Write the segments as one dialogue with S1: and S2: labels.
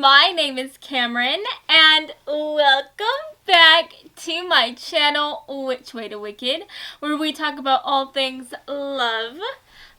S1: My name is Cameron, and welcome back to my channel, Which Way to Wicked, where we talk about all things love,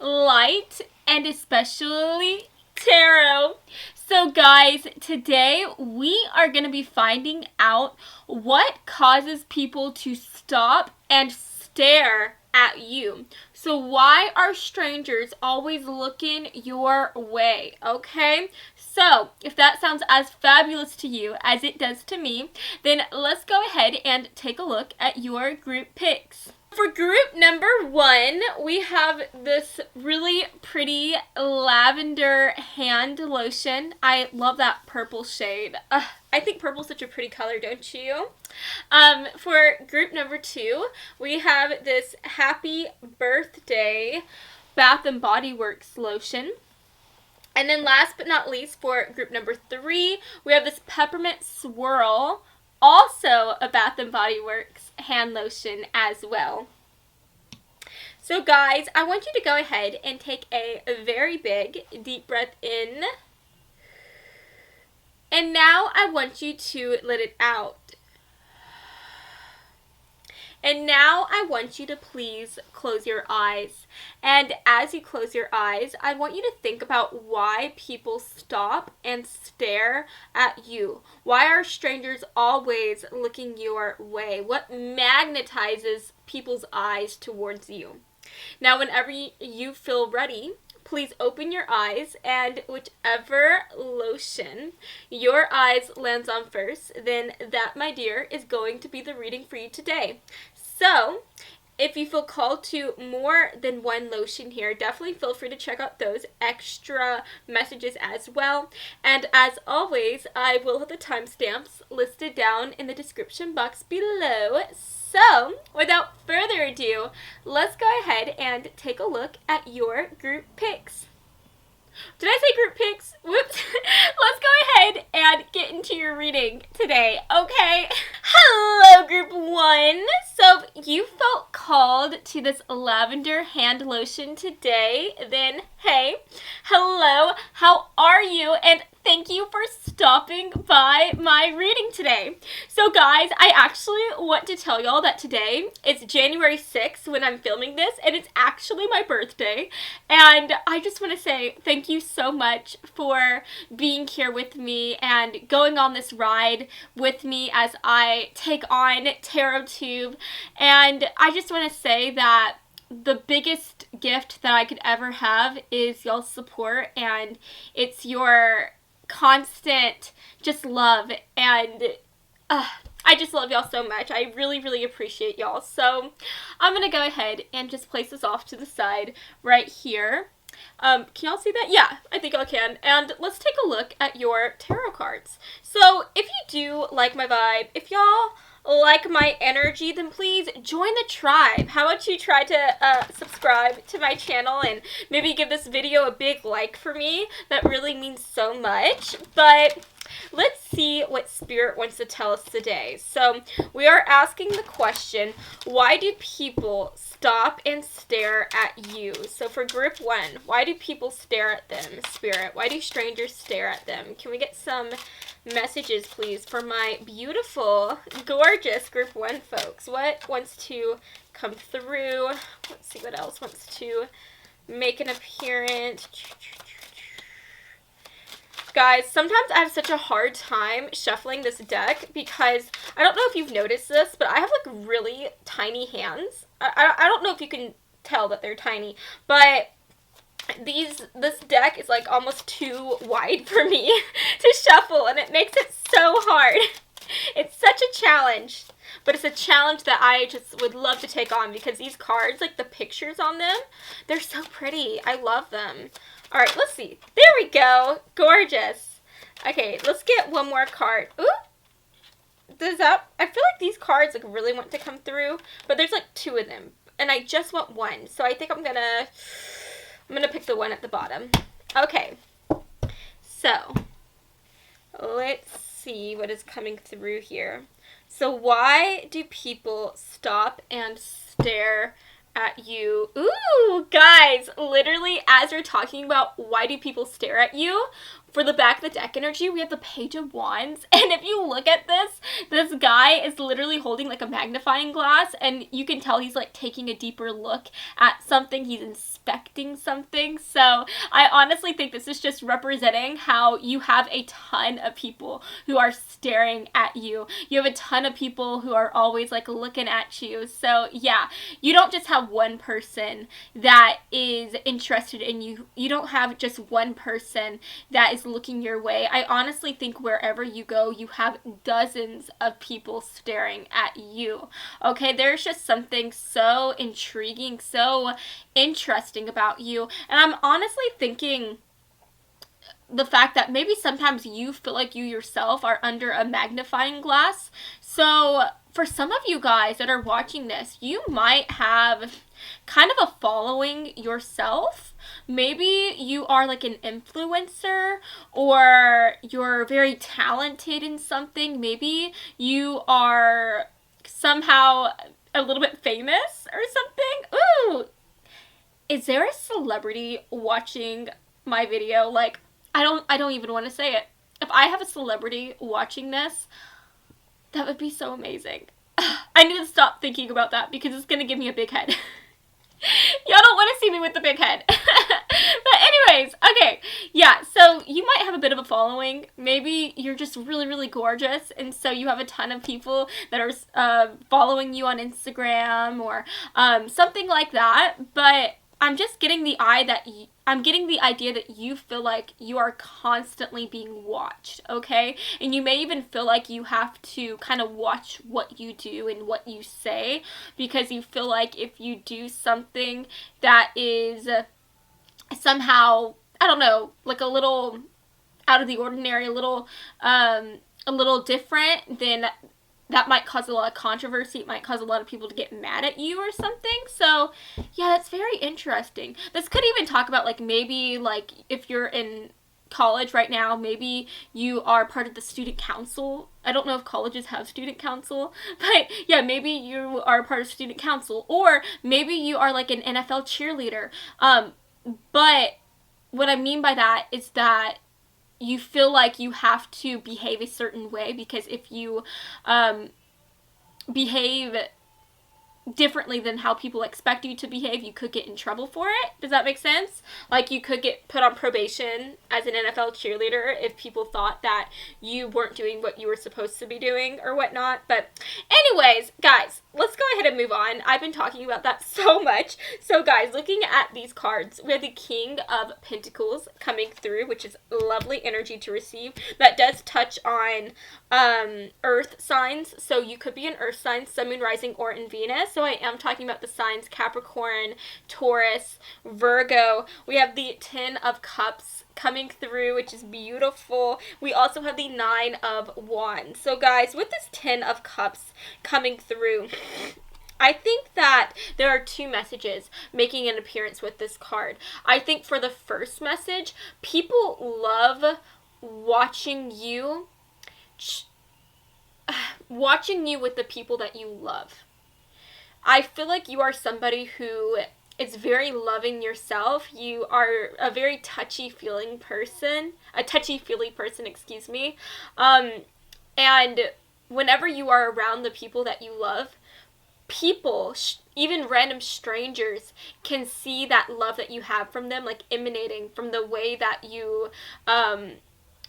S1: light, and especially tarot. So guys, today we are going to be finding out what causes people to stop and stare at you. So why are strangers always looking your way, okay? So, if that sounds as fabulous to you as it does to me, then let's go ahead and take a look at your group picks. For group number 1, we have this really pretty lavender hand lotion. I love that purple shade. I think purple's such a pretty color, don't you? For group number 2, we have this Happy Birthday Bath and Body Works lotion. And then last but not least, for group number 3, we have this Peppermint Swirl, also a Bath and Body Works hand lotion as well. So guys, I want you to go ahead and take a very big deep breath in. And now I want you to let it out. And now I want you to please close your eyes. And as you close your eyes, I want you to think about why people stop and stare at you. Why are strangers always looking your way? What magnetizes people's eyes towards you? Now, whenever you feel ready, please open your eyes, and whichever lotion your eyes lands on first, then that, my dear, is going to be the reading for you today. So, if you feel called to more than one lotion here, definitely feel free to check out those extra messages as well. And as always, I will have the timestamps listed down in the description box below. So, without further ado, let's go ahead and take a look at your group picks. Did I say group picks? Whoops. Let's go ahead and get into your reading today, okay? Hello, group 1. So, you felt called to this lavender hand lotion today, then hey, hello, how are you? And thank you for stopping by my reading today. So guys, I actually want to tell y'all that today is January 6th when I'm filming this, and it's actually my birthday. And I just want to say thank you so much for being here with me and going on this ride with me as I take on TarotTube. And I just want to say that the biggest gift that I could ever have is y'all's support, and it's your constant just love, and I just love y'all so much. I really appreciate y'all. So I'm gonna go ahead and just place this off to the side right here. Can y'all see that? Yeah, I think I can. And let's take a look at your tarot cards. So if you do like my vibe, if y'all like my energy, then please join the tribe. How about you try to subscribe to my channel and maybe give this video a big like for me? That really means so much. But let's see what Spirit wants to tell us today. So we are asking the question, why do people stop and stare at you? So for group 1, why do people stare at them, Spirit? Why do strangers stare at them? Can we get some messages, please, for my beautiful, gorgeous group 1 folks? What wants to come through? Let's see what else wants to make an appearance. Guys, sometimes I have such a hard time shuffling this deck because I don't know if you've noticed this, but I have like really tiny hands. I don't know if you can tell that they're tiny, but this deck is like almost too wide for me to shuffle, and it makes it so hard. It's such a challenge, but it's a challenge that I just would love to take on because these cards, like the pictures on them, they're so pretty. I love them. All right, let's see. There we go. Gorgeous. Okay, let's get one more card. Ooh. Does that, I feel like these cards like really want to come through, but there's like 2 of them, and I just want one. So I think I'm gonna pick the one at the bottom. Okay. So, let's see what is coming through here. So why do people stop and stare at you. Ooh, guys, literally as we're talking about why do people stare at you, for the back of the deck energy, we have the Page of Wands. And if you look at this guy is literally holding like a magnifying glass, and you can tell he's like taking a deeper look at something. He's inspecting something. So I honestly think this is just representing how you have a ton of people who are staring at you. You have a ton of people who are always like looking at you. So yeah, you don't just have one person that is interested in you. You don't have just one person that is looking your way. I honestly think wherever you go, you have dozens of people staring at you. Okay, there's just something so intriguing, so interesting about you. And I'm honestly thinking the fact that maybe sometimes you feel like you yourself are under a magnifying glass. So for some of you guys that are watching this, you might have kind of a following yourself. Maybe you are like an influencer, or you're very talented in something. Maybe you are somehow a little bit famous or something. Ooh, is there a celebrity watching my video? Like, I don't even want to say it. If I have a celebrity watching this, that would be so amazing. I need to stop thinking about that because it's going to give me a big head. Y'all don't want to see me with the big head. But anyways, okay. Yeah, so you might have a bit of a following. Maybe you're just really, really gorgeous, and so you have a ton of people that are following you on Instagram or something like that. But I'm just getting the idea that you feel like you are constantly being watched, okay? And you may even feel like you have to kind of watch what you do and what you say, because you feel like if you do something that is somehow, I don't know, like a little out of the ordinary, a little different, then that might cause a lot of controversy. It might cause a lot of people to get mad at you or something. So, yeah, that's very interesting. This could even talk about, like, maybe, like, if you're in college right now, maybe you are part of the student council. I don't know if colleges have student council, but, yeah, maybe you are part of student council. Or maybe you are, like, an NFL cheerleader. But what I mean by that is that you feel like you have to behave a certain way, because if you behave differently than how people expect you to behave, you could get in trouble for it. Does that make sense? Like, you could get put on probation as an NFL cheerleader if people thought that you weren't doing what you were supposed to be doing or whatnot. But anyways, guys, let's go ahead and move on. I've been talking about that so much. So guys, looking at these cards, we have the King of Pentacles coming through, which is lovely energy to receive. That does touch on earth signs. So you could be an earth sign, sun, moon, rising, or in Venus. So I am talking about the signs Capricorn, Taurus, Virgo. We have the Ten of Cups coming through, which is beautiful. We also have the Nine of Wands. So guys, with this Ten of Cups coming through, I think that there are two messages making an appearance with this card. I think for the first message, people love watching you with the people that you love. I feel like you are somebody who is very loving yourself. You are a very touchy-feely person, excuse me. And whenever you are around the people that you love, people, even random strangers, can see that love that you have from them, like emanating from the way that you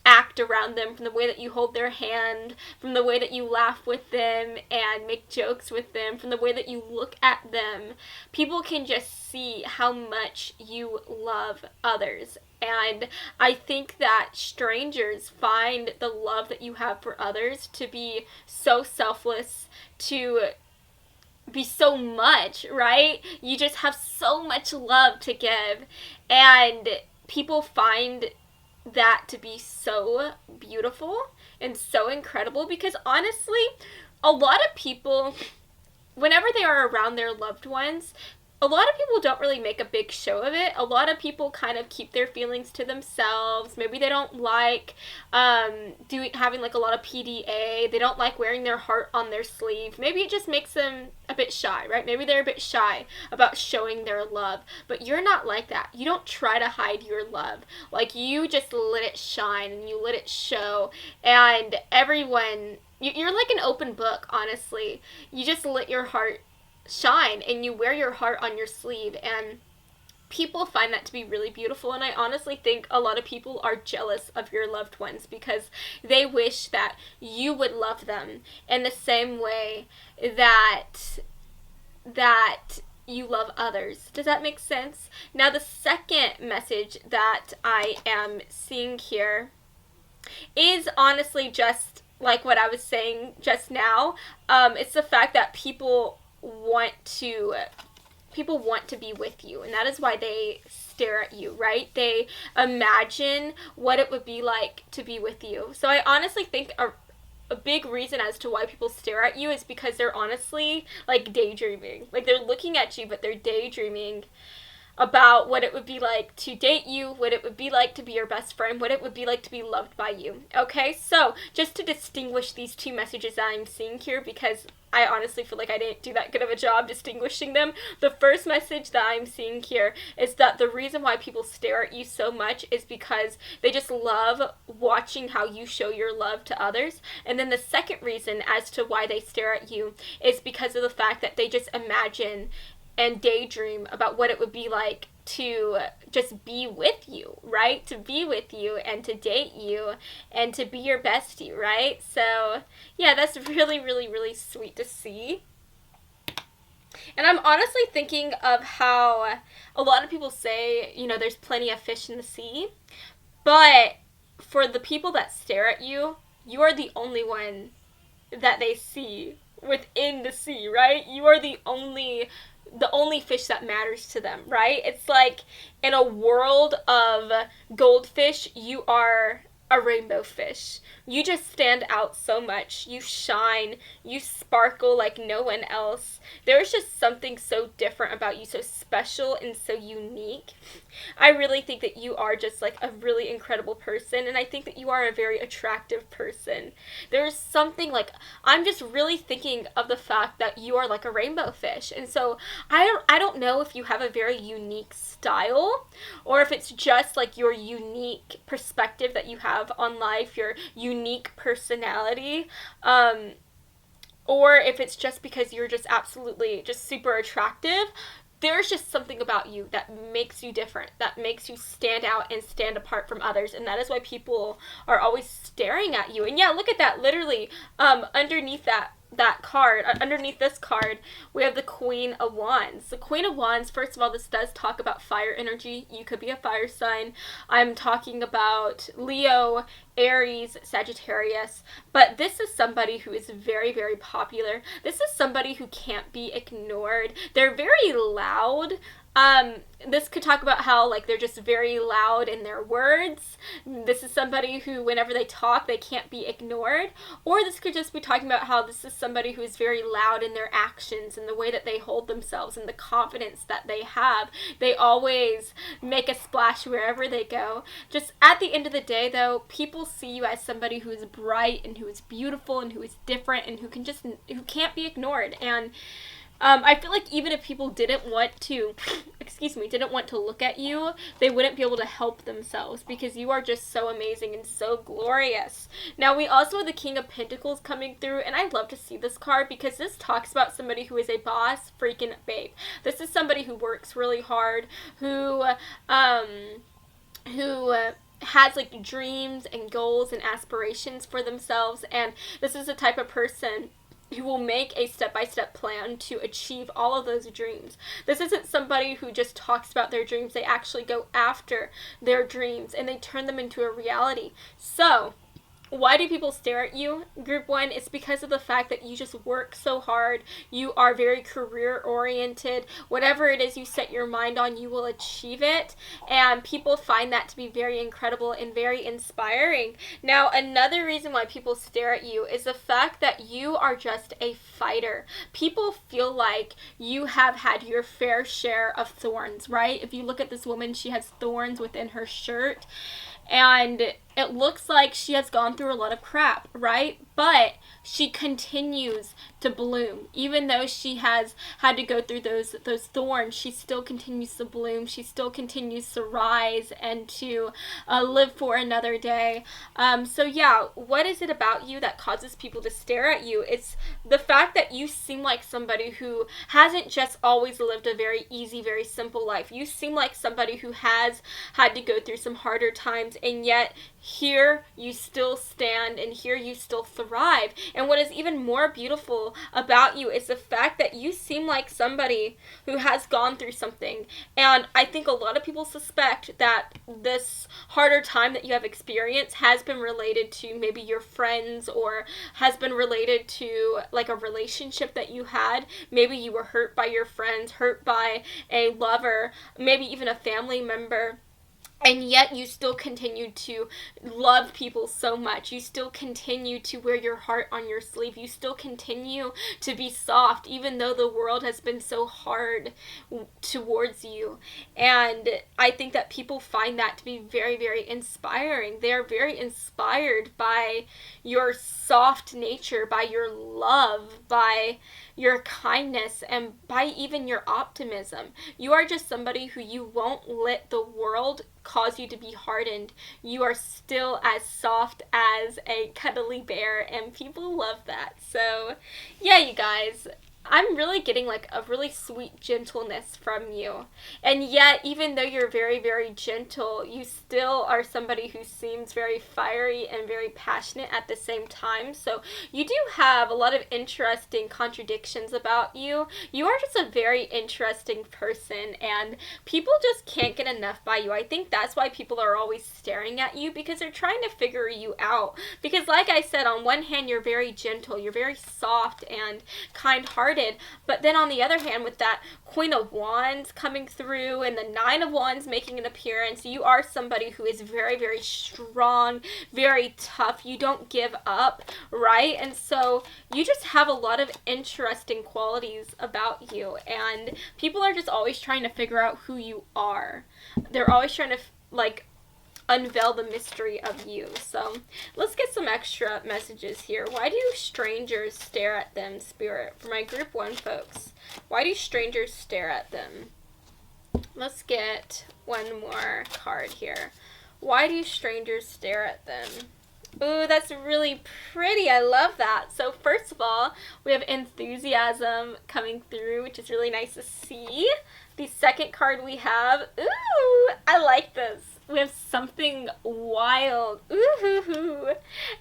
S1: act around them, from the way that you hold their hand, from the way that you laugh with them and make jokes with them, from the way that you look at them. People can just see how much you love others. And I think that strangers find the love that you have for others to be so selfless, to be so much, right? You just have so much love to give. And people find that to be so beautiful and so incredible, because honestly, a lot of people, whenever they are around their loved ones, a lot of people don't really make a big show of it. A lot of people kind of keep their feelings to themselves. Maybe they don't like having like a lot of PDA. They don't like wearing their heart on their sleeve. Maybe it just makes them a bit shy, right? Maybe they're a bit shy about showing their love. But you're not like that. You don't try to hide your love. Like, you just let it shine and you let it show. And everyone, you're like an open book, honestly. You just let your heart shine and you wear your heart on your sleeve, and people find that to be really beautiful. And I honestly think a lot of people are jealous of your loved ones because they wish that you would love them in the same way that you love others. Does that make sense? Now, the second message that I am seeing here is honestly just like what I was saying just now. It's the fact that people want to be with you, and that is why they stare at you, right? They imagine what it would be like to be with you. So I honestly think a big reason as to why people stare at you is because they're honestly like daydreaming. Like, they're looking at you, but they're daydreaming about what it would be like to date you, what it would be like to be your best friend, what it would be like to be loved by you. Okay, so just to distinguish these two messages that I'm seeing here, because I honestly feel like I didn't do that good of a job distinguishing them. The first message that I'm seeing here is that the reason why people stare at you so much is because they just love watching how you show your love to others. And then the second reason as to why they stare at you is because of the fact that they just imagine and daydream about what it would be like to just be with you, right? To be with you and to date you and to be your bestie, right? So, yeah, that's really, really, really sweet to see. And I'm honestly thinking of how a lot of people say, you know, there's plenty of fish in the sea, but for the people that stare at you, you are the only one that they see within the sea, right? You are the only fish that matters to them, right? It's like in a world of goldfish, you are a rainbow fish. You just stand out so much. You shine. You sparkle like no one else. There's just something so different about you, so special and so unique. I really think that you are just like a really incredible person, and I think that you are a very attractive person. There's something like, I'm just really thinking of the fact that you are like a rainbow fish, and so I don't know if you have a very unique style, or if it's just like your unique perspective that you have on life, your unique personality, or if it's just because you're just absolutely just super attractive. There's just something about you that makes you different, that makes you stand out and stand apart from others, and that is why people are always staring at you. And yeah, look at that, literally, underneath that card, underneath this card, we have the Queen of Wands. The Queen of Wands, first of all, this does talk about fire energy. You could be a fire sign. I'm talking about Leo, Aries, Sagittarius, but this is somebody who is very, very popular. This is somebody who can't be ignored. They're very loud. This could talk about how, like, they're just very loud in their words. This is somebody who, whenever they talk, they can't be ignored. Or this could just be talking about how this is somebody who is very loud in their actions and the way that they hold themselves and the confidence that they have. They always make a splash wherever they go. Just at the end of the day, though, people see you as somebody who is bright and who is beautiful and who is different and who can't be ignored. And I feel like even if people didn't want to look at you, they wouldn't be able to help themselves because you are just so amazing and so glorious. Now, we also have the King of Pentacles coming through, and I love to see this card because this talks about somebody who is a boss freaking babe. This is somebody who works really hard, who has like dreams and goals and aspirations for themselves, and this is the type of person who will make a step-by-step plan to achieve all of those dreams. This isn't somebody who just talks about their dreams. They actually go after their dreams and they turn them into a reality. So Why do people stare at you? Group one, it's because of the fact that you just work so hard. You are very career oriented. Whatever it is you set your mind on, you will achieve it. And people find that to be very incredible and very inspiring. Now, another reason why people stare at you is the fact that you are just a fighter. People feel like you have had your fair share of thorns, right? If you look at this woman, she has thorns within her shirt. And it looks like she has gone through a lot of crap, right? But she continues to bloom. Even though she has had to go through those thorns, she still continues to bloom. She still continues to rise and to live for another day. So yeah, what is it about you that causes people to stare at you? It's the fact that you seem like somebody who hasn't just always lived a very easy, very simple life. You seem like somebody who has had to go through some harder times, and yet here you still stand and here you still thrive. And what is even more beautiful about you is the fact that you seem like somebody who has gone through something. And I think a lot of people suspect that this harder time that you have experienced has been related to maybe your friends, or has been related to like a relationship that you had. Maybe you were hurt by your friends, hurt by a lover, maybe even a family member. And yet you still continue to love people so much. You still continue to wear your heart on your sleeve. You still continue to be soft, even though the world has been so hard towards you. And I think that people find that to be very, very inspiring. They are very inspired by your soft nature, by your love, by your kindness, and by even your optimism. You are just somebody who you won't let the world cause you to be hardened. You are still as soft as a cuddly bear, and people love that. So yeah, you guys, I'm really getting like a really sweet gentleness from you. And yet, even though you're very, very gentle, you still are somebody who seems very fiery and very passionate at the same time. So you do have a lot of interesting contradictions about you. You are just a very interesting person, and people just can't get enough by you. I think that's why people are always staring at you, because they're trying to figure you out. Because like I said, on one hand, you're very gentle, you're very soft and kind-hearted. But then on the other hand, with that Queen of Wands coming through and the Nine of Wands making an appearance, you are somebody who is very, very strong, very tough. You don't give up, right? And so you just have a lot of interesting qualities about you, and people are just always trying to figure out who you are. They're always trying to like unveil the mystery of you. So let's get some extra messages here. Why do strangers stare at them, Spirit? For my group one folks, why do strangers stare at them? Let's get one more card here. Why do strangers stare at them? Ooh, that's really pretty. I love that. So first of all, we have enthusiasm coming through, which is really nice to see. The second card we have, ooh, I like this. We have something wild. Ooh.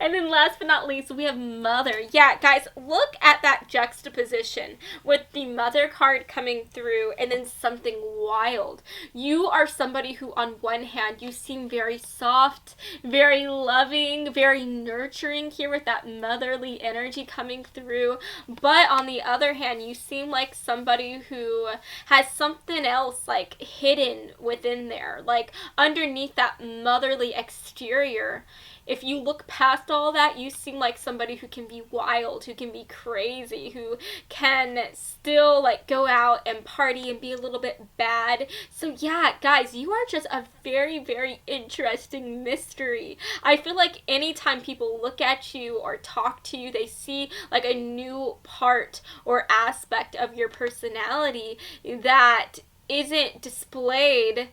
S1: And then last but not least, we have Mother. Yeah, guys, look at that juxtaposition with the Mother card coming through and then something wild. You are somebody who, on one hand, you seem very soft, very loving, very nurturing here with that motherly energy coming through. But on the other hand, you seem like somebody who has something else like hidden within there, like underneath that motherly exterior. If you look past all that, you seem like somebody who can be wild, who can be crazy, who can still like go out and party and be a little bit bad. So yeah, guys, you are just a very, very interesting mystery. I feel like anytime people look at you or talk to you, they see like a new part or aspect of your personality that isn't displayed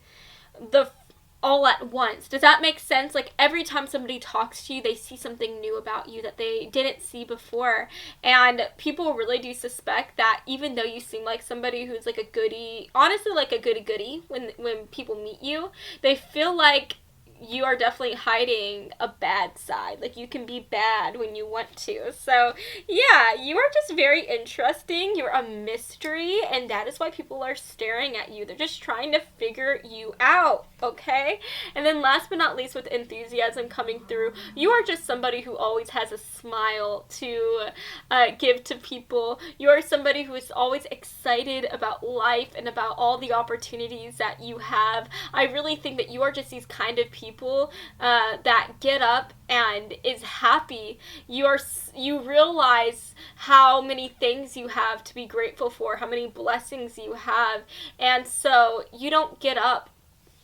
S1: all at once. Does that make sense? Like every time somebody talks to you, they see something new about you that they didn't see before. And people really do suspect that even though you seem like somebody who's like a goody, honestly like a goody-goody when people meet you, they feel like you are definitely hiding a bad side. Like, you can be bad when you want to. So, yeah, you are just very interesting. You're a mystery, and that is why people are staring at you. They're just trying to figure you out, okay? And then last but not least, with enthusiasm coming through, you are just somebody who always has a smile to give to people. You are somebody who is always excited about life and about all the opportunities that you have. I really think that you are just these kind of people that get up and is happy. You realize how many things you have to be grateful for, how many blessings you have, and so you don't get up.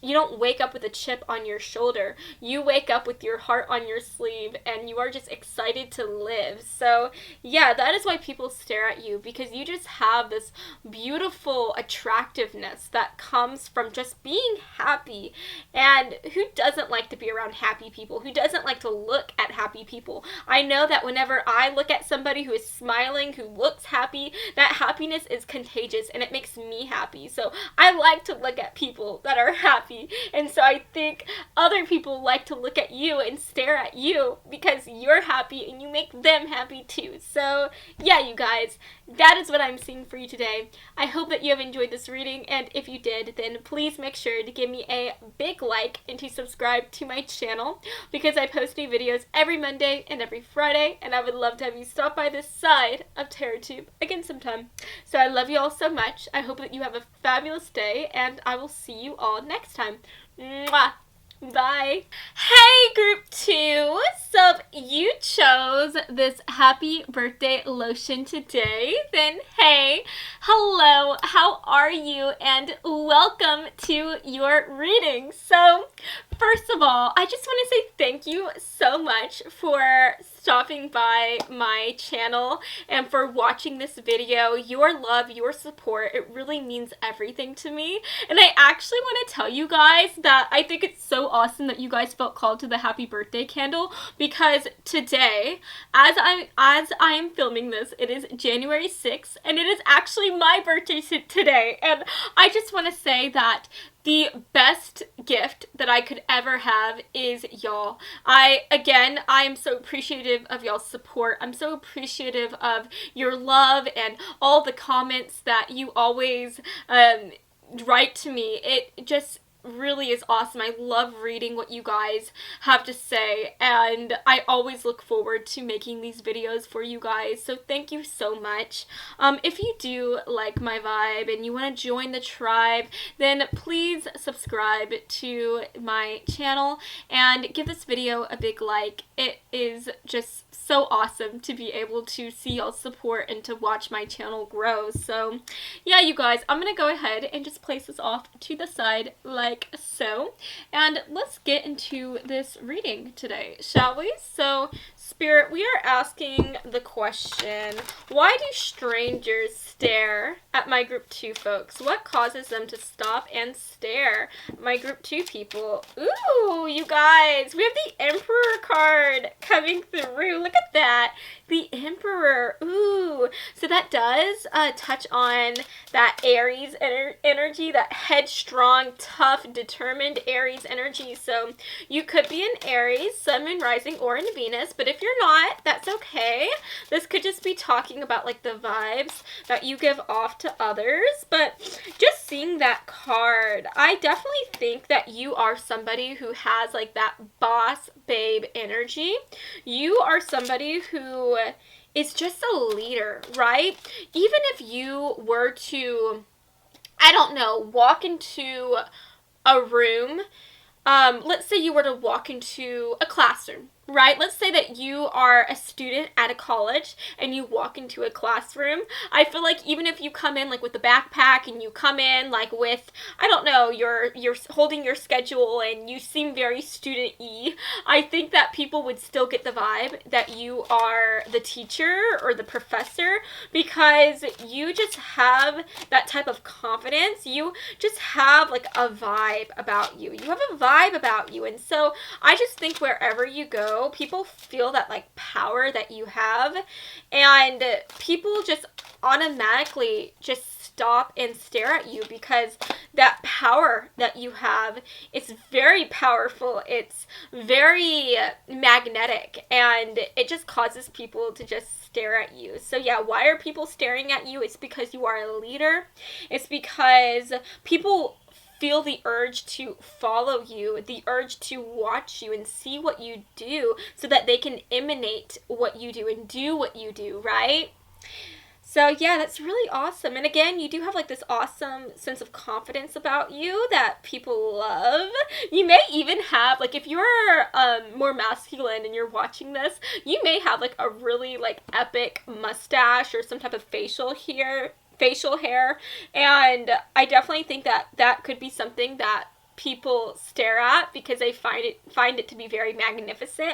S1: You don't wake up with a chip on your shoulder. You wake up with your heart on your sleeve, and you are just excited to live. So, yeah, that is why people stare at you, because you just have this beautiful attractiveness that comes from just being happy. And who doesn't like to be around happy people? Who doesn't like to look at happy people? I know that whenever I look at somebody who is smiling, who looks happy, that happiness is contagious, and it makes me happy. So I like to look at people that are happy. And so I think other people like to look at you and stare at you because you're happy and you make them happy too. So yeah, you guys, that is what I'm seeing for you today. I hope that you have enjoyed this reading, and if you did, then please make sure to give me a big like and to subscribe to my channel, because I post new videos every Monday and every Friday, and I would love to have you stop by this side of TerraTube again sometime. So I love you all so much. I hope that you have a fabulous day, and I will see you all next time. Mwah! Bye. Hey, group 2. So if you chose this happy birthday lotion today, then hey, hello, how are you? And welcome to your reading. So first of all, I just want to say thank you so much for stopping by my channel and for watching this video. Your love, your support, it really means everything to me. And I actually want to tell you guys that I think it's so awesome that you guys felt called to the happy birthday candle, because today, as I am filming this, it is January 6th, and it is actually my birthday today. And I just want to say that the best gift that I could ever have is y'all. I am so appreciative of y'all's support. I'm so appreciative of your love and all the comments that you always write to me. It just really is awesome. I love reading what you guys have to say, and I always look forward to making these videos for you guys, so thank you so much. If you do like my vibe and you want to join the tribe, then please subscribe to my channel and give this video a big like. It is just so awesome to be able to see y'all's support and to watch my channel grow. So yeah, you guys, I'm gonna go ahead and just place this off to the side like so, and let's get into this reading today, shall we? So Spirit, we are asking the question, why do strangers stare at my group 2 folks? What causes them to stop and stare at my group 2 people? Ooh, you guys, we have the Emperor card coming through. Look at that. The Emperor. Ooh. So that does touch on that Aries energy, that headstrong, tough, determined Aries energy. So you could be an Aries, Sun, Moon, Rising, or in Venus, but if you're not, that's okay. This could just be talking about like the vibes that you give off to others. But just seeing that card, I definitely think that you are somebody who has like that boss babe energy. You are somebody who is just a leader, right? Even if you were to, I don't know, walk into a room, let's say you were to walk into a classroom, right? Let's say that you are a student at a college and you walk into a classroom. I feel like even if you come in like with the backpack and you come in like with, I don't know, you're holding your schedule and you seem very student-y, I think that people would still get the vibe that you are the teacher or the professor, because you just have that type of confidence. You just have like a vibe about you. You have a vibe about you. And so I just think wherever you go, people feel that like power that you have, and people just automatically just stop and stare at you, because that power that you have, it's very powerful. It's very magnetic, and it just causes people to just stare at you. So yeah, why are people staring at you? It's because you are a leader. It's because people feel the urge to follow you, the urge to watch you and see what you do, so that they can emanate what you do and do what you do, right? So yeah, that's really awesome. And again, you do have like this awesome sense of confidence about you that people love. You may even have, like, if you're more masculine and you're watching this, you may have like a really like epic mustache or some type of facial hair, and I definitely think that that could be something that people stare at because they find it to be very magnificent.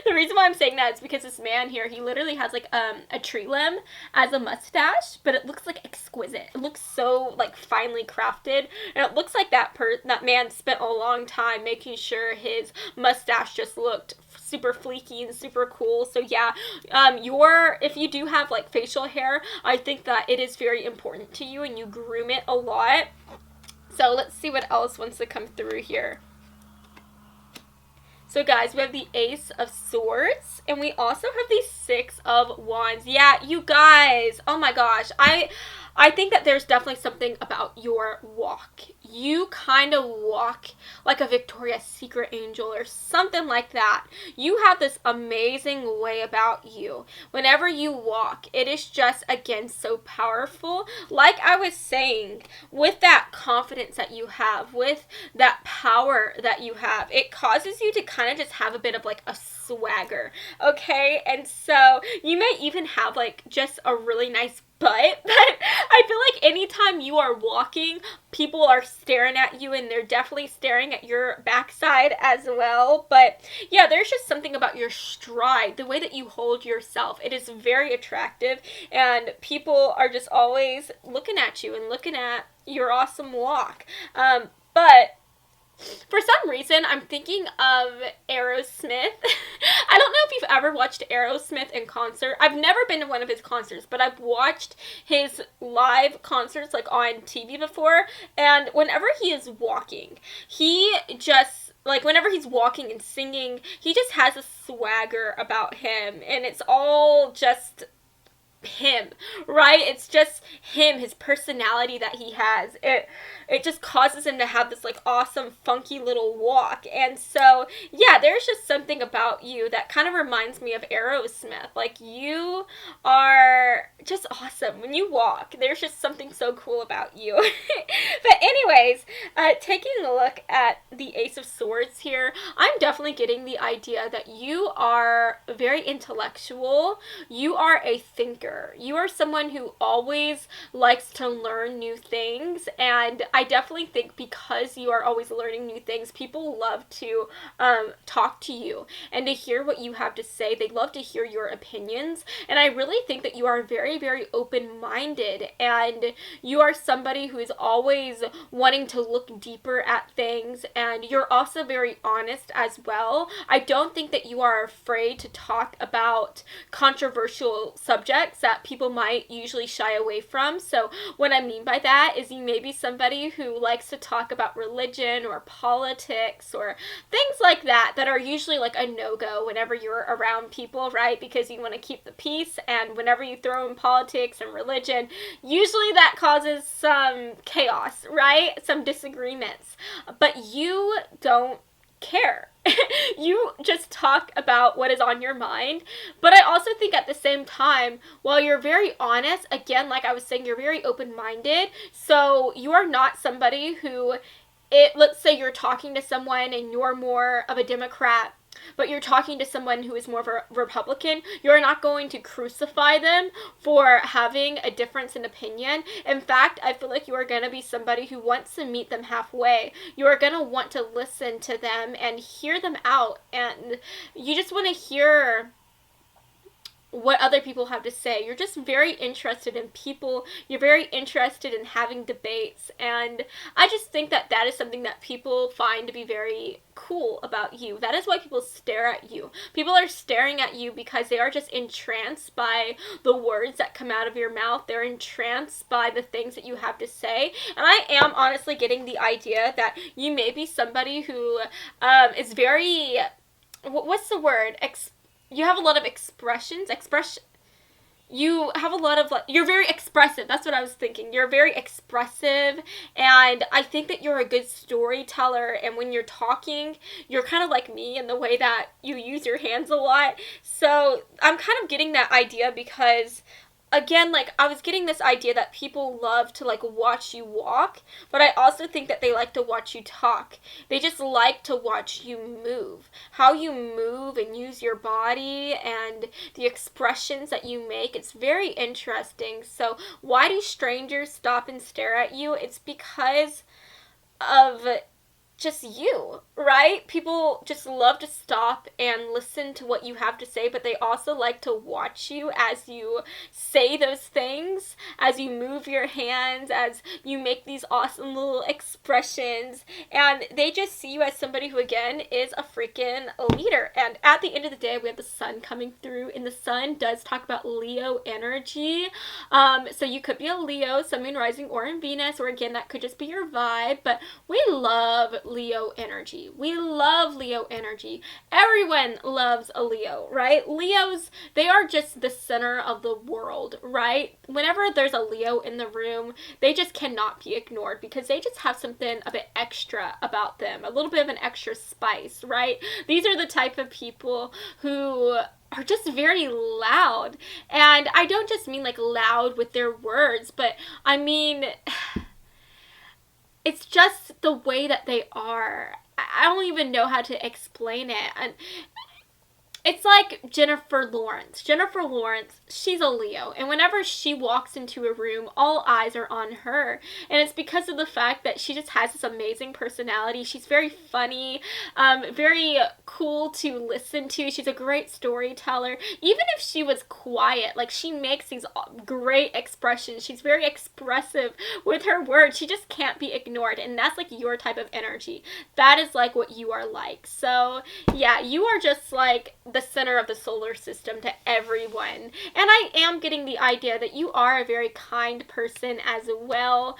S1: The reason why I'm saying that is because this man here, he literally has like a tree limb as a mustache, but it looks like exquisite. It looks so like finely crafted, and it looks like that man spent a long time making sure his mustache just looked super fleeky and super cool. So yeah, if you do have like facial hair, I think that it is very important to you and you groom it a lot. So let's see what else wants to come through here. So guys, we have the Ace of Swords, and we also have the Six of Wands. Yeah, you guys, oh my gosh, I think that there's definitely something about your walk. You kind of walk like a Victoria's Secret angel or something like that. You have this amazing way about you. Whenever you walk, it is just, again, so powerful. Like I was saying, with that confidence that you have, with that power that you have, it causes you to kind of just have a bit of like a swagger, okay? And so you may even have like just a really nice butt, but I feel like anytime you are walking, people are staring at you, and they're definitely staring at your backside as well. But yeah, there's just something about your stride, the way that you hold yourself. It is very attractive, and people are just always looking at you and looking at your awesome walk. But for some reason, I'm thinking of Aerosmith. I don't know if you've ever watched Aerosmith in concert. I've never been to one of his concerts, but I've watched his live concerts like on TV before. And whenever he is walking, he just, like, whenever he's walking and singing, he just has a swagger about him. And it's all just him, right? It's just him, his personality that he has. It just causes him to have this like awesome funky little walk. And so yeah, there's just something about you that kind of reminds me of Aerosmith. Like, you are just awesome when you walk. There's just something so cool about you. But anyways, taking a look at the Ace of Swords here, I'm definitely getting the idea that you are very intellectual. You are a thinker. You are someone who always likes to learn new things, and I definitely think because you are always learning new things, people love to talk to you and to hear what you have to say. They love to hear your opinions, and I really think that you are very, very open-minded, and you are somebody who is always wanting to look deeper at things, and you're also very honest as well. I don't think that you are afraid to talk about controversial subjects that people might usually shy away from. So what I mean by that is you may be somebody who likes to talk about religion or politics or things like that are usually like a no-go whenever you're around people, right? Because you want to keep the peace, and whenever you throw in politics and religion, usually that causes some chaos, right? Some disagreements. But you don't care. You just talk about what is on your mind. But I also think at the same time, while you're very honest, again, like I was saying, you're very open-minded. So you are not somebody who, let's say you're talking to someone and you're more of a Democrat, but you're talking to someone who is more of a Republican, you're not going to crucify them for having a difference in opinion. In fact, I feel like you are going to be somebody who wants to meet them halfway. You are going to want to listen to them and hear them out, and you just want to hear what other people have to say. You're just very interested in people. You're very interested in having debates. And I just think that that is something that people find to be very cool about you. That is why people stare at you. People are staring at you because they are just entranced by the words that come out of your mouth. They're entranced by the things that you have to say. And I am honestly getting the idea that you may be somebody who is very, what's the word? You have a lot of you have a lot of, you're very expressive. That's what I was thinking. You're very expressive, and I think that you're a good storyteller, and when you're talking, you're kind of like me in the way that you use your hands a lot. So I'm kind of getting that idea because, again, like, I was getting this idea that people love to, like, watch you walk, but I also think that they like to watch you talk. They just like to watch you move. How you move and use your body and the expressions that you make, it's very interesting. So why do strangers stop and stare at you? It's because of just you, right? People just love to stop and listen to what you have to say, but they also like to watch you as you say those things, as you move your hands, as you make these awesome little expressions, and they just see you as somebody who, again, is a freaking leader. And at the end of the day, we have the sun coming through, and the sun does talk about Leo energy. So you could be a Leo, Sun, Moon, Rising, or in Venus, or again, that could just be your vibe, but we love Leo energy. We love Leo energy. Everyone loves a Leo, right? Leos, they are just the center of the world, right? Whenever there's a Leo in the room, they just cannot be ignored because they just have something a bit extra about them, a little bit of an extra spice, right? These are the type of people who are just very loud. And I don't just mean like loud with their words, but I mean, it's just the way that they are. I don't even know how to explain it. And it's like Jennifer Lawrence. Jennifer Lawrence, she's a Leo. And whenever she walks into a room, all eyes are on her. And it's because of the fact that she just has this amazing personality. She's very funny, very cool to listen to. She's a great storyteller. Even if she was quiet, like, she makes these great expressions. She's very expressive with her words. She just can't be ignored. And that's like your type of energy. That is like what you are like. So yeah, you are just like the center of the solar system to everyone. And I am getting the idea that you are a very kind person as well.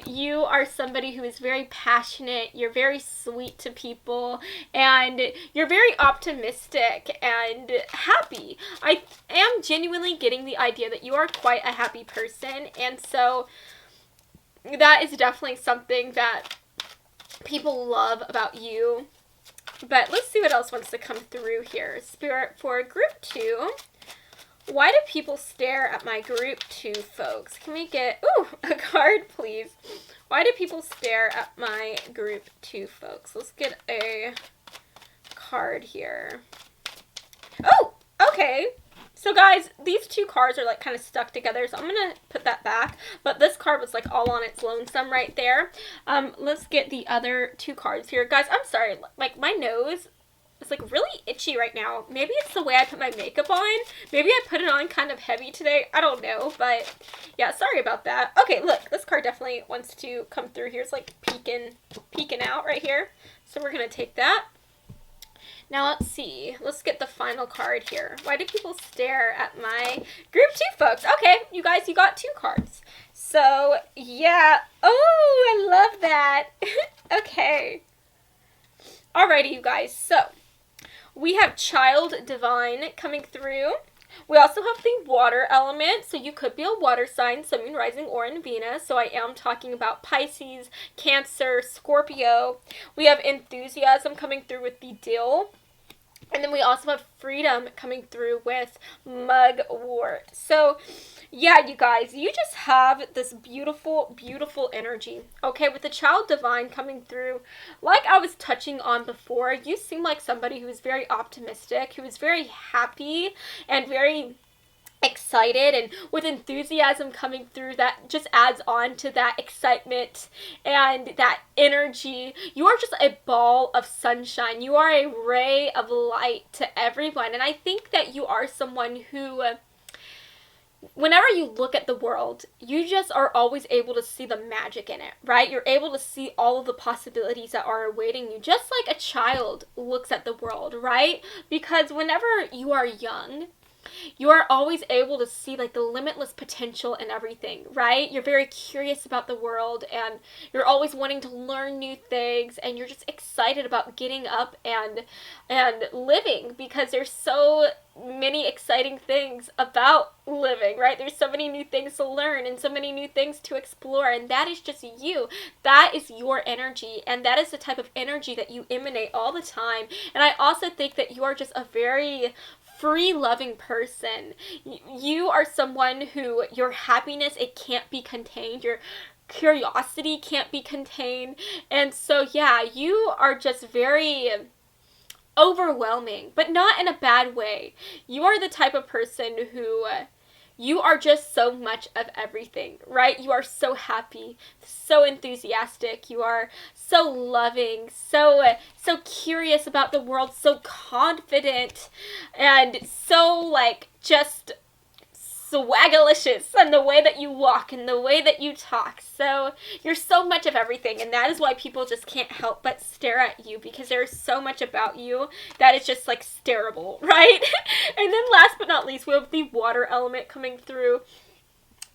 S1: You are somebody who is very passionate. You're very sweet to people, and you're very optimistic and happy. I am genuinely getting the idea that you are quite a happy person, and so that is definitely something that people love about you. But let's see what else wants to come through here. Spirit, for group 2, why do people stare at my group 2 folks? Can we get, a card, please? Why do people stare at my group 2 folks? Let's get a card here. Oh, okay. So guys, these 2 cards are like kind of stuck together, so I'm going to put that back. But this card was like all on its lonesome right there. Let's get the other 2 cards here. Guys, I'm sorry, like my nose is like really itchy right now. Maybe it's the way I put my makeup on. Maybe I put it on kind of heavy today. I don't know, but yeah, sorry about that. Okay, look, this card definitely wants to come through here. It's like peeking out right here. So we're going to take that. Now let's see. Let's get the final card here. Why do people stare at my group 2 folks? Okay, you guys, you got 2 cards. So, yeah. Oh, I love that. Okay. Alrighty, you guys. So, we have Child Divine coming through. We also have the water element, so you could be a water sign, Sun, Moon, Rising, or in Venus. So I am talking about Pisces, Cancer, Scorpio. We have Enthusiasm coming through with the Dill. And then we also have Freedom coming through with Mugwort. So, yeah, you guys, you just have this beautiful, beautiful energy. Okay, with the Child Divine coming through, like I was touching on before, you seem like somebody who is very optimistic, who is very happy, and very excited and with enthusiasm coming through, that just adds on to that excitement and that energy. You are just a ball of sunshine. You are a ray of light to everyone. And I think that you are someone who, whenever you look at the world, you just are always able to see the magic in it, right? You're able to see all of the possibilities that are awaiting you, just like a child looks at the world, right? Because whenever you are young, you are always able to see like the limitless potential in everything, right? You're very curious about the world, and you're always wanting to learn new things, and you're just excited about getting up and living, because there's so many exciting things about living, right? There's so many new things to learn and so many new things to explore, and that is just you. That is your energy, and that is the type of energy that you emanate all the time. And I also think that you are just a very free loving person. You are someone who, your happiness, it can't be contained. Your curiosity can't be contained. And so yeah, you are just very overwhelming, but not in a bad way. You are the type of person who, you are just so much of everything, right? You are so happy, so enthusiastic, you are so loving, so curious about the world, so confident, and so like just swagalicious in the way that you walk and the way that you talk. So you're so much of everything, and that is why people just can't help but stare at you, because there's so much about you that is just like stareable, right? And then last but not least, we have the water element coming through.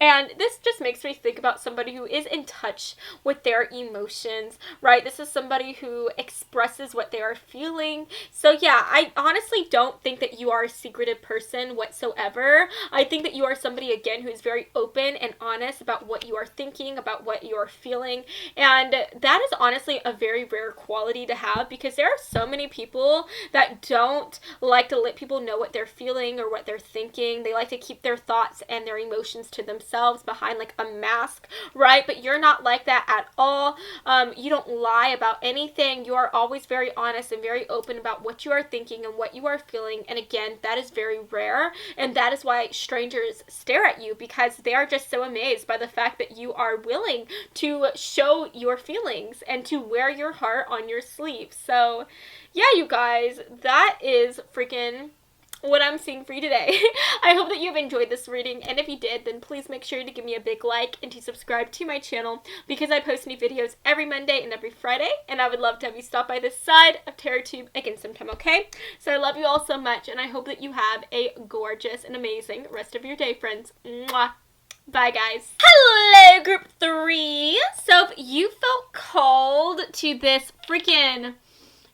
S1: And this just makes me think about somebody who is in touch with their emotions, right? This is somebody who expresses what they are feeling. So yeah, I honestly don't think that you are a secretive person whatsoever. I think that you are somebody, again, who is very open and honest about what you are thinking, about what you are feeling. And that is honestly a very rare quality to have, because there are so many people that don't like to let people know what they're feeling or what they're thinking. They like to keep their thoughts and their emotions to themselves, behind like a mask, right? But you're not like that at all. You don't lie about anything. You are always very honest and very open about what you are thinking and what you are feeling. And again, that is very rare, and that is why strangers stare at you, because they are just so amazed by the fact that you are willing to show your feelings and to wear your heart on your sleeve. So yeah, you guys, that is freaking what I'm seeing for you today. I hope that you've enjoyed this reading, and if you did, then please make sure to give me a big like and to subscribe to my channel, because I post new videos every Monday and every Friday, and I would love to have you stop by this side of TerraTube again sometime, okay? So I love you all so much, and I hope that you have a gorgeous and amazing rest of your day, friends. Mwah. Bye, guys. Hello, group 3. So if you felt called to this freaking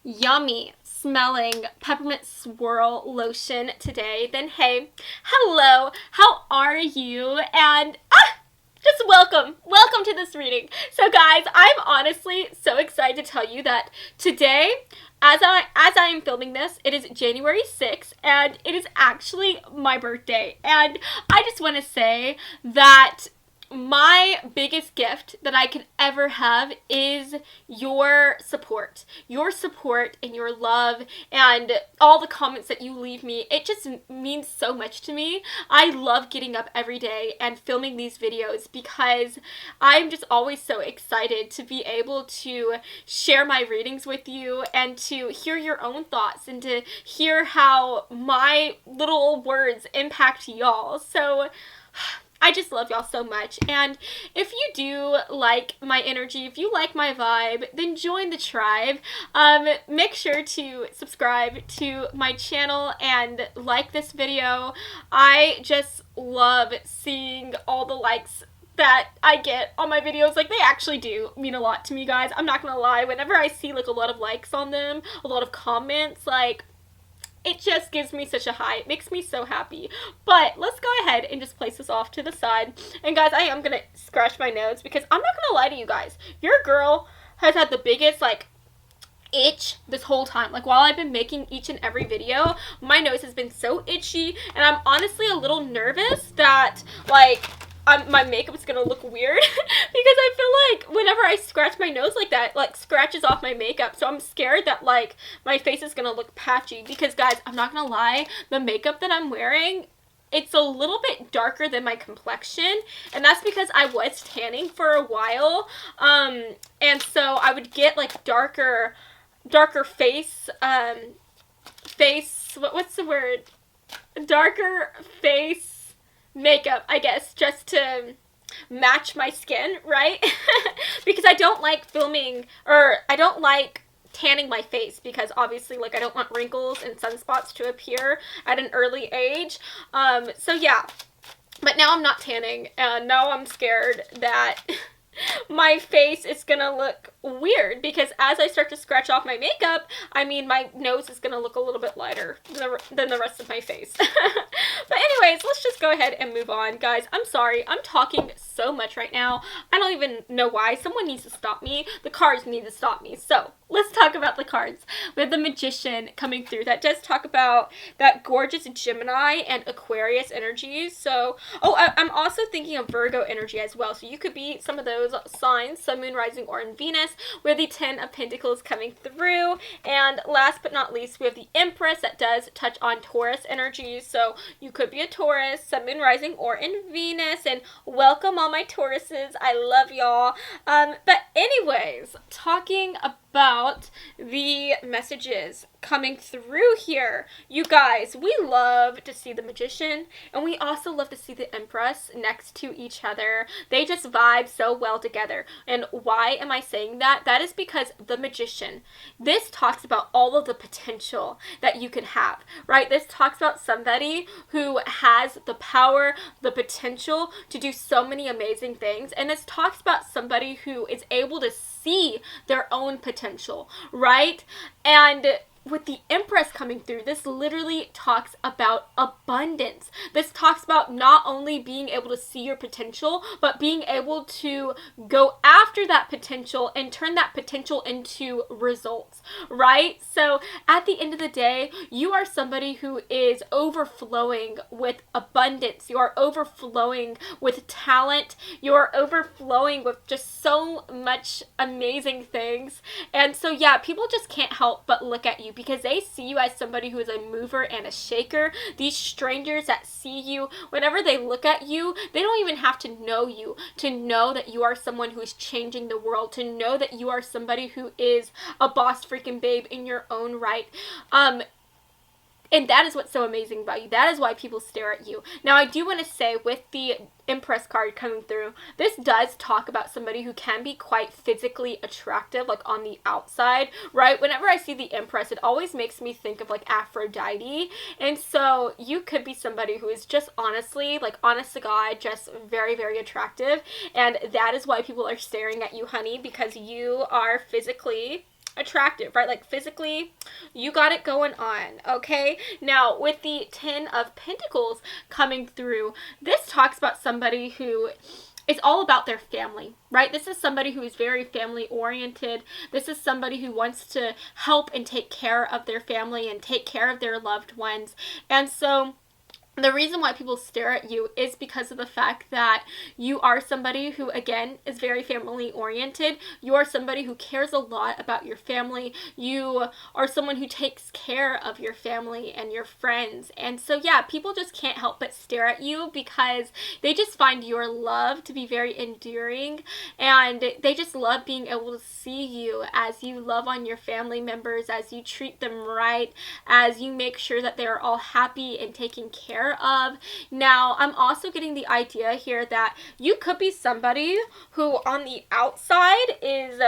S1: yummy smelling peppermint swirl lotion today, then hey, hello, how are you? And just welcome to this reading. So guys, I'm honestly so excited to tell you that today, as I am filming this, it is January 6th, and it is actually my birthday. And I just want to say that my biggest gift that I could ever have is your support and your love and all the comments that you leave me. It just means so much to me. I love getting up every day and filming these videos, because I'm just always so excited to be able to share my readings with you and to hear your own thoughts and to hear how my little words impact y'all. So I just love y'all so much, and if you do like my energy, if you like my vibe, then join the tribe. Make sure to subscribe to my channel and like this video. I just love seeing all the likes that I get on my videos. Like, they actually do mean a lot to me, guys. I'm not gonna lie. Whenever I see like a lot of likes on them, a lot of comments, like, it just gives me such a high. It makes me so happy. But let's go ahead and just place this off to the side. And guys, I am going to scratch my nose, because I'm not going to lie to you guys. Your girl has had the biggest, like, itch this whole time. Like, while I've been making each and every video, my nose has been so itchy. And I'm honestly a little nervous that, like, my makeup is gonna look weird because I feel like whenever I scratch my nose like that, like, scratches off my makeup. So I'm scared that, like, my face is gonna look patchy, because guys, I'm not gonna lie, the makeup that I'm wearing, it's a little bit darker than my complexion, and that's because I was tanning for a while, and so I would get like darker face, what's the word, darker face makeup, I guess, just to match my skin, right? Because I don't like filming, or I don't like tanning my face, because obviously, like, I don't want wrinkles and sunspots to appear at an early age. So yeah, but now I'm not tanning, and now I'm scared that my face is gonna look weird, because as I start to scratch off my makeup, I mean, my nose is gonna look a little bit lighter than the rest of my face. But anyways, let's just go ahead and move on. Guys, I'm sorry, I'm talking so much right now. I don't even know why. Someone needs to stop me. The cards need to stop me. So let's talk about the cards. We have the Magician coming through. That does talk about that gorgeous Gemini and Aquarius energies. So, I'm also thinking of Virgo energy as well. So you could be some of those signs, Sun, Moon, Rising, or in Venus. We have the 10 of Pentacles coming through. And last but not least, we have the Empress that does touch on Taurus energies. So you could be a Taurus, Sun, Moon, Rising, or in Venus. And welcome all my Tauruses. I love y'all. But anyways, talking about the messages coming through here. You guys, we love to see the Magician, and we also love to see the Empress next to each other. They just vibe so well together. And why am I saying that? That is because the Magician, this talks about all of the potential that you can have, right? This talks about somebody who has the power, the potential to do so many amazing things. And this talks about somebody who is able to see their own potential, right? And with the Empress coming through, this literally talks about abundance. This talks about not only being able to see your potential, but being able to go after that potential and turn that potential into results, right? So at the end of the day, you are somebody who is overflowing with abundance. You are overflowing with talent. You are overflowing with just so much amazing things. And so yeah, people just can't help but look at you, because they see you as somebody who is a mover and a shaker. These strangers that see you, whenever they look at you, they don't even have to know you to know that you are someone who is changing the world, to know that you are somebody who is a boss freaking babe in your own right. And that is what's so amazing about you. That is why people stare at you. Now, I do want to say, with the Empress card coming through, this does talk about somebody who can be quite physically attractive, like on the outside, right? Whenever I see the Empress, it always makes me think of like Aphrodite. And so you could be somebody who is just honestly, like honest to God, just very, very attractive. And that is why people are staring at you, honey, because you are physically attractive, right? Like physically, you got it going on, okay? Now, with the 10 of Pentacles coming through, this talks about somebody who is all about their family, right? This is somebody who is very family oriented. This is somebody who wants to help and take care of their family and take care of their loved ones. And so the reason why people stare at you is because of the fact that you are somebody who, again, is very family oriented. You are somebody who cares a lot about your family. You are someone who takes care of your family and your friends. And so, yeah, people just can't help but stare at you, because they just find your love to be very endearing. And they just love being able to see you as you love on your family members, as you treat them right, as you make sure that they're all happy and taken care of. Now, I'm also getting the idea here that you could be somebody who on the outside is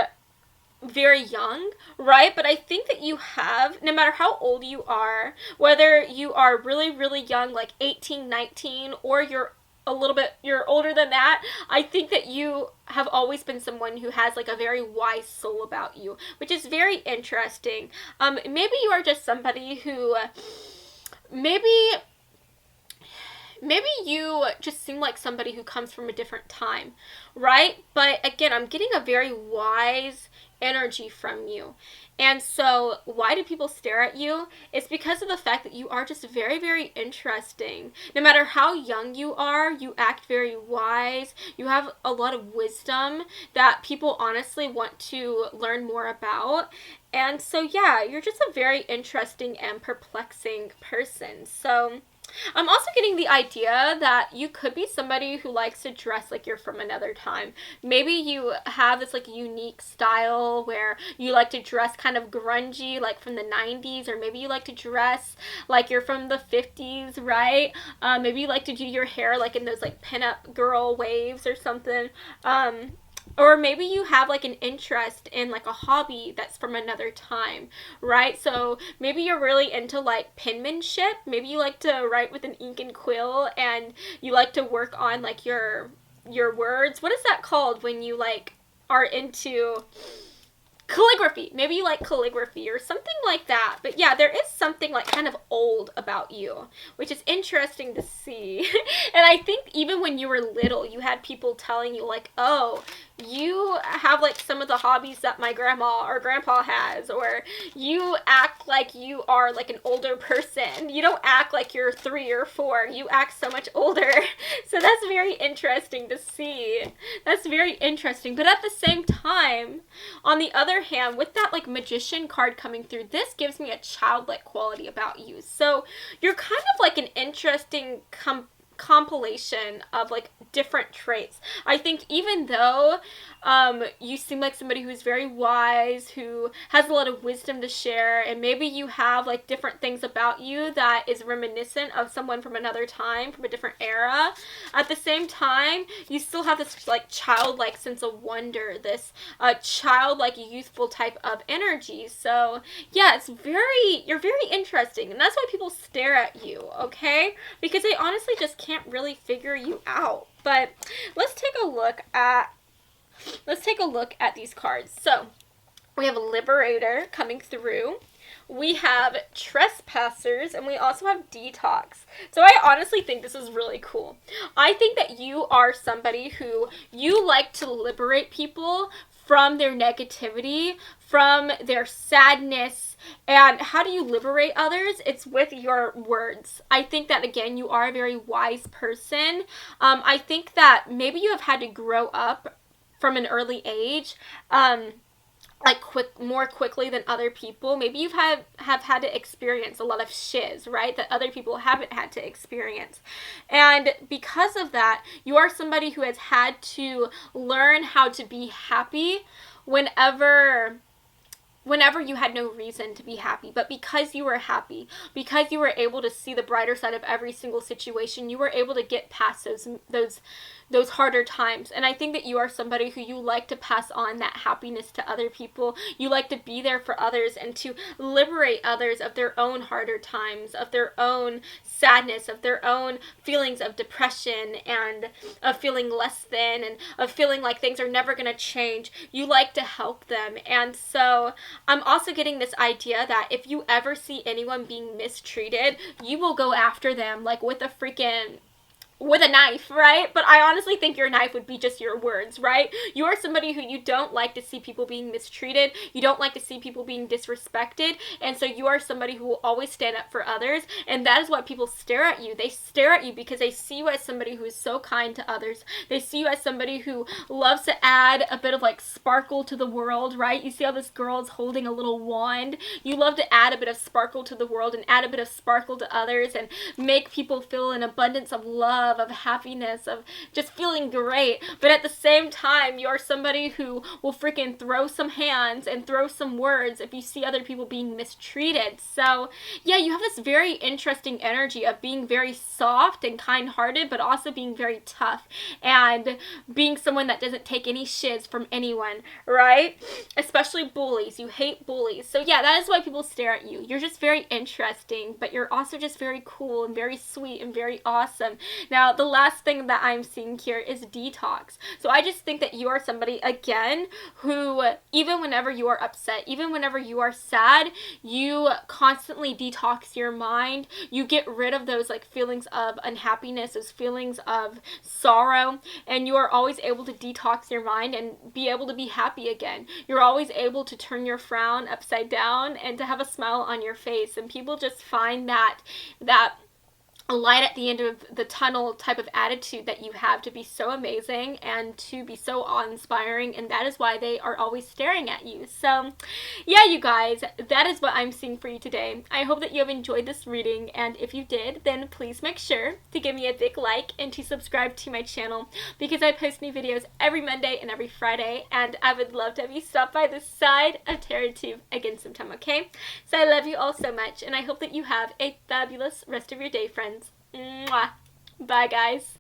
S1: very young, right? But I think that you have, no matter how old you are, whether you are really, really young, like 18, 19, or you're older than that, I think that you have always been someone who has like a very wise soul about you, which is very interesting. Maybe you are just somebody who maybe you just seem like somebody who comes from a different time, right? But again, I'm getting a very wise energy from you. And so why do people stare at you? It's because of the fact that you are just very, very interesting. No matter how young you are, you act very wise. You have a lot of wisdom that people honestly want to learn more about. And so, yeah, you're just a very interesting and perplexing person. So I'm also getting the idea that you could be somebody who likes to dress like you're from another time. Maybe you have this like unique style where you like to dress kind of grungy, like from the 90s, or maybe you like to dress like you're from the 50s, right? Maybe you like to do your hair like in those like pinup girl waves or something. Or maybe you have like an interest in like a hobby that's from another time, right? So maybe you're really into like penmanship. Maybe you like to write with an ink and quill, and you like to work on like your words. What is that called when you like are into calligraphy? Maybe you like calligraphy or something like that. But yeah, there is something like kind of old about you, which is interesting to see. And I think even when you were little, you had people telling you like, oh, you have like some of the hobbies that my grandma or grandpa has, or you act like you are like an older person. You don't act like you're 3 or 4. You act so much older. So that's very interesting to see. That's very interesting. But at the same time, on the other hand, with that like magician card coming through, this gives me a childlike quality about you. So you're kind of like an interesting compilation of like different traits. I think even though you seem like somebody who's very wise, who has a lot of wisdom to share, and maybe you have like different things about you that is reminiscent of someone from another time, from a different era, at the same time you still have this like childlike sense of wonder, this childlike youthful type of energy. So yeah, you're very interesting, and that's why people stare at you, okay? Because they honestly just can't really figure you out. But let's take a look at these cards. So we have a Liberator coming through. We have Trespassers, and we also have Detox. So I honestly think this is really cool. I think that you are somebody who you like to liberate people from their negativity, from their sadness. And how do you liberate others? It's with your words. I think that, again, you are a very wise person. I think that maybe you have had to grow up from an early age, like more quickly than other people. Maybe you've have had to experience a lot of shiz, right, that other people haven't had to experience. And because of that, you are somebody who has had to learn how to be happy whenever you had no reason to be happy. But because you were happy, because you were able to see the brighter side of every single situation, you were able to get past those harder times. And I think that you are somebody who you like to pass on that happiness to other people. You like to be there for others and to liberate others of their own harder times, of their own sadness, of their own feelings of depression, and of feeling less than, and of feeling like things are never going to change. You like to help them. And so I'm also getting this idea that if you ever see anyone being mistreated, you will go after them like with a knife, right? But I honestly think your knife would be just your words, right? You are somebody who you don't like to see people being mistreated. You don't like to see people being disrespected. And so you are somebody who will always stand up for others. And that is why people stare at you. They stare at you because they see you as somebody who is so kind to others. They see you as somebody who loves to add a bit of like sparkle to the world, right? You see how this girl is holding a little wand. You love to add a bit of sparkle to the world and add a bit of sparkle to others and make people feel an abundance of love, of happiness, of just feeling great. But at the same time, you're somebody who will freaking throw some hands and throw some words if you see other people being mistreated. So yeah, you have this very interesting energy of being very soft and kind-hearted, but also being very tough and being someone that doesn't take any shiz from anyone, right? Especially bullies. You hate bullies. So yeah, that is why people stare at you. You're just very interesting, but you're also just very cool and very sweet and very awesome. Now, the last thing that I'm seeing here is detox. So I just think that you are somebody, again, who even whenever you are upset, even whenever you are sad, you constantly detox your mind. You get rid of those like feelings of unhappiness, those feelings of sorrow, and you are always able to detox your mind and be able to be happy again. You're always able to turn your frown upside down and to have a smile on your face, and people just find that a light at the end of the tunnel type of attitude that you have to be so amazing and to be so awe-inspiring, and that is why they are always staring at you. So yeah, you guys, that is what I'm seeing for you today. I hope that you have enjoyed this reading, and if you did, then please make sure to give me a big like and to subscribe to my channel, because I post new videos every Monday and every Friday, and I would love to have you stop by this side of TerraTube again sometime, okay? So I love you all so much, and I hope that you have a fabulous rest of your day, friends. Mwah. Bye, guys.